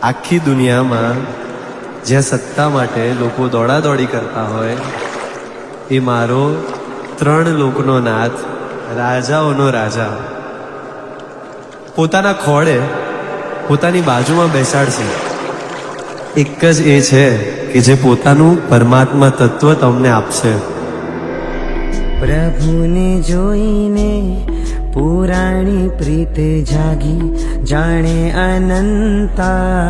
આખી દુનિયામાં જ્યાં સત્તા માટે લોકો દોડાદોડી કરતા હોય, એ મારો 3 લોકનો નાથ, રાજાઓનો રાજા પોતાના ખોળે પોતાની બાજુમાં બેસાડશે. એક જ એ છે કે જે પોતાનું પરમાત્મા તત્વ તમને આપશે. પ્રભુને જોઈને પુરાણી પ્રીત જાગી, જાણે અનંતા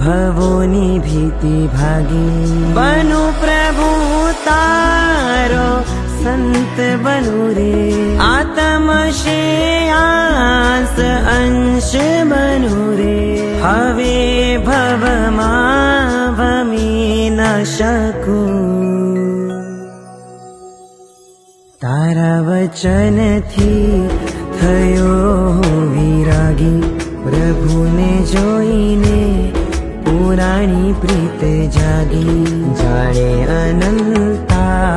ભવોની ભીતિ ભાગી. બનુ પ્રભુ તારો સંત બનુ રે, આત્મ શ્રેયાસ અંશ બનુ રે. હવે ભવમાં ભમી ન શકું, તારા વચનથી થયો વિરાગી. પ્રભુને જોઈને પુરાણી પ્રીત જાગી, જાણે અનંતા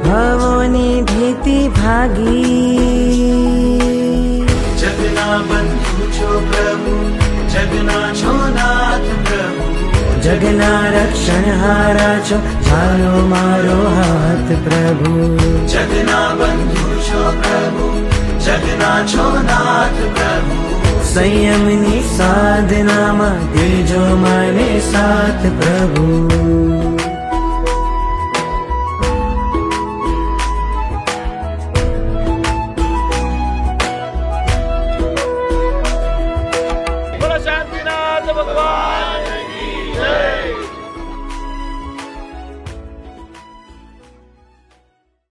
ભવોની ભીતિ ભાગી. જગના બંધુ છો પ્રભુ, જગના છો નાથ પ્રભુ, જગના રક્ષણ હારા છો, ચાલો મારો હાથ પ્રભુ. જગના બંધુ છો પ્રભુ, જગના છો નાથ પ્રભુ. સંયમની સાધનામાં દેજો મને સાથ પ્રભુ.